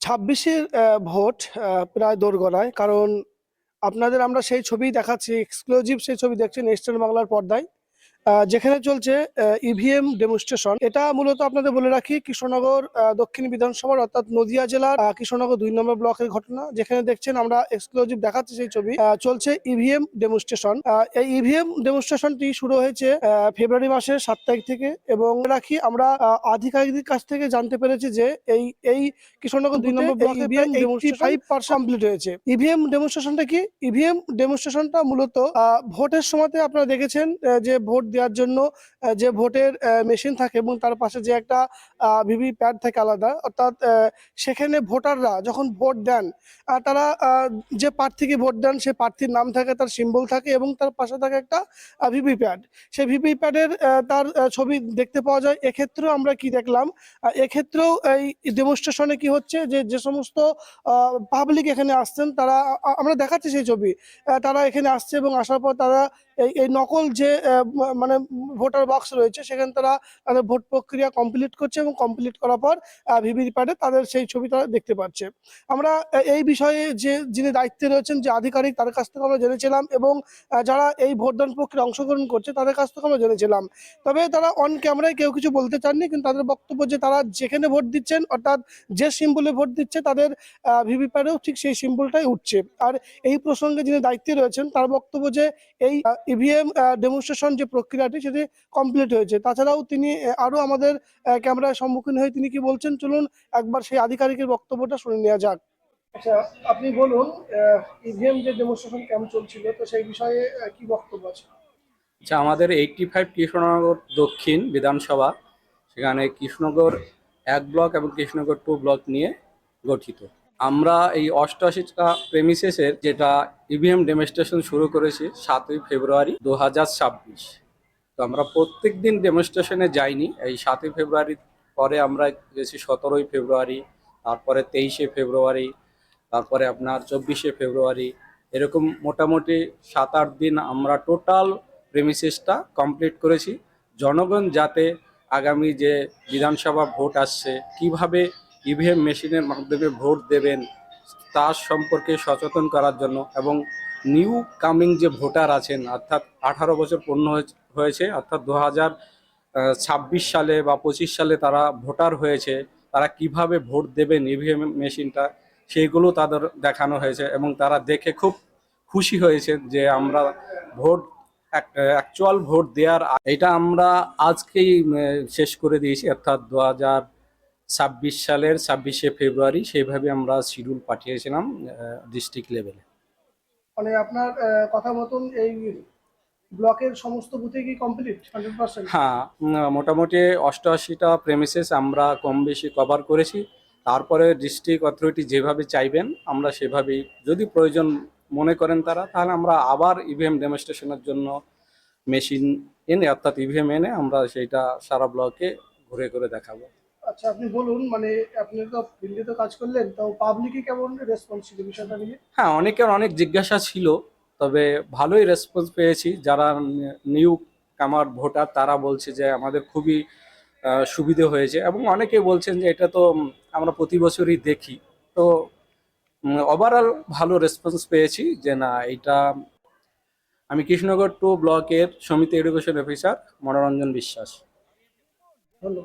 26-এর vote প্রায় দোরগোড়ায়। কারণ আপনাদের আমরা সেই ছবিই দেখাচ্ছি, এক্সক্লুসিভ সেই ছবি দেখছেন এস্টার বাংলার পর্দায়। যেখানে চলছে ইভিএম ডেমনস্ট্রেশন। এটা মূলত আপনাদের বলে রাখি কৃষ্ণনগর দক্ষিণ বিধানসভার অর্থাৎ নদিয়া জেলার কৃষ্ণনগর 2 নম্বর ব্লকের ঘটনা। যেখানে দেখছেন আমরা এক্সক্লুসিভ দেখাচ্ছি সেই ছবি। চলছে ইভিএম ডেমনস্ট্রেশন। এই ইভিএম ডেমনস্ট্রেশনটি শুরু হয়েছে ফেব্রুয়ারি মাসের 7 তারিখ থেকে, এবং রাখি আমরা আধিকারিকদের কাছ থেকে জানতে পেরেছি যে এই কৃষ্ণনগর 2 নম্বর ব্লকে ইভিএম ডেমনস্ট্রেশন 85% কমপ্লিট হয়েছে। ইভিএম ডেমনস্ট্রেশনটা কি? ইভিএম ডেমনস্ট্রেশনটা মূলত ভোটের সময়তে আপনারা দেখেছেন যে ভোট দেওয়ার জন্য যে ভোটের মেশিন থাকে এবং তার পাশে যে একটা ভিভি প্যাড থাকে আলাদা, অর্থাৎ সেখানে ভোটাররা যখন ভোট দেন তারা যে প্রার্থীকে ভোট দেন সেই প্রার্থীর নাম থাকে, তার সিম্বল থাকে এবং তার পাশে থাকে একটা ভিভি প্যাড। সেই ভিভি প্যাডের তার ছবি দেখতে পাওয়া যায়। এক্ষেত্রেও আমরা কি দেখলাম, এক্ষেত্রেও এই ডেমনস্ট্রেশনে কি হচ্ছে যে সমস্ত পাবলিক এখানে আসছেন তারা, আমরা দেখাচ্ছি সেই ছবি, তারা এখানে আসছে এবং আসার পর তারা এই নকল যে মানে ভোটার বাক্স রয়েছে সেখানে তারা তাদের ভোট প্রক্রিয়া কমপ্লিট করছে এবং কমপ্লিট করার পর ভিভি প্যাডে তাদের সেই ছবি তারা দেখতে পাচ্ছে। আমরা এই বিষয়ে যিনি দায়িত্বে রয়েছেন, যে আধিকারিক, তার কাছ থেকে আমরা জেনেছিলাম, এবং যারা এই ভোটদান প্রক্রিয়ায় অংশগ্রহণ করছে তাদের কাছ থেকে আমরা জেনেছিলাম। তবে তারা অন ক্যামেরায় কেউ কিছু বলতে চাননি, কিন্তু তাদের বক্তব্য যে তারা যেখানে ভোট দিচ্ছেন অর্থাৎ যে সিম্বলে ভোট দিচ্ছে তাদের ভিভি প্যাডেও ঠিক সেই সিম্বলটাই উঠছে। আর এই প্রসঙ্গে যিনি দায়িত্বে রয়েছেন তার বক্তব্য যে এই ইভিএম ডেমনস্ট্রেশন যে প্রক্রিয়াটি সেটি কমপ্লিট হয়েছে। তাছাড়াও তিনি আরো আমাদের ক্যামেরার সম্মুখীন হয়ে তিনি কি বলছেন, চলুন একবার সেই আধিকারিকের বক্তব্যটা শুনে নেওয়া যাক। আচ্ছা, আপনি বলুন, ইভিএম যে ডেমনস্ট্রেশন ক্যাম্প চলছিল, তো সেই বিষয়ে কি বক্তব্য আছে? আচ্ছা, আমাদের 85 কৃষ্ণনগর দক্ষিণ বিধানসভা, সেখানে কৃষ্ণনগর 1 ব্লক এবং কৃষ্ণনগর 2 ব্লক নিয়ে গঠিত। আমরা এই 88টা প্রেমিসেসের যেটা ইভিএম ডেমনস্ট্রেশন শুরু করেছি 7ই ফেব্রুয়ারি 2026। তো আমরা প্রত্যেক দিন ডেমনস্ট্রেশনে যাইনি। এই 7ই ফেব্রুয়ারির পরে আমরা গেছি 17ই ফেব্রুয়ারি, তারপরে 23শে ফেব্রুয়ারি, তারপরে আপনার 24শে ফেব্রুয়ারি। এরকম মোটামুটি 7-8 দিন আমরা টোটাল প্রেমিসেসটা কমপ্লিট করেছি। জনগণ যাতে আগামী যে বিধানসভা ভোট আসছে কিভাবে ইভিএম মেশিনের মাধ্যমে ভোট দেবেন তার সম্পর্কে সচেতন করার জন্য, এবং নিউ কামিং যে ভোটার আছেন অর্থাৎ 18 বছর পূর্ণ হয়েছে, অর্থাৎ 2026 সালে বা 25 সালে তারা ভোটার হয়েছে, তারা কিভাবে ভোট দেবেন ইভিএম মেশিনটা সেইগুলো তাদের দেখানো হয়েছে, এবং তারা দেখে খুব খুশি হয়েছে যে আমরা ভোট অ্যাকচুয়াল ভোট দেওয়ার এটা আমরা আজকেই শেষ করে দিয়েছি, অর্থাৎ 2026 সালের 26শে ফেব্রুয়ারি সেইভাবে আমরা শিডিউল পাঠিয়েছিলাম ডিস্ট্রিক্ট লেভেলে। মানে আপনার কথা মতন এই ব্লকের সমস্ত বুথে কি কমপ্লিট 100%? হ্যাঁ, মোটামুটি 88টা প্রেমিসেস আমরা কম বেশি কভার করেছি। তারপরে ডিস্ট্রিক্ট অথরিটি যেভাবে চাইবেন আমরা সেভাবেই, যদি প্রয়োজন মনে করেন তারা, তাহলে আমরা আবার ইভিএম ডেমনস্ট্রেশনের জন্য মেশিন এনে অর্থাৎ ইভিএম এনে আমরা সেইটা সারা ব্লকে ঘুরে ঘুরে দেখাবো। আচ্ছা, আপনি বলুন, মানে আপনি তো ফিল্ডে তো কাজ করলেন, তো পাবলিকে কেমন রেসপন্স ছিল বিষয়টা নিয়ে? হ্যাঁ, অনেকের অনেক জিজ্ঞাসা ছিল, তবে ভালোই রেসপন্স পেয়েছি। যারা নিউ কামার ভোটার তারা বলছে যে আমাদের খুবই সুবিধে হয়েছে, এবং অনেকে বলছেন যে এটা তো আমরা প্রতি বছরই দেখি। তো ওভারঅল ভালো রেসপন্স পেয়েছি যে না এটা। আমি কৃষ্ণনগর 2 ব্লকের সমিতি এডুকেশন অফিসার মনোরঞ্জন বিশ্বাস। ধন্যবাদ।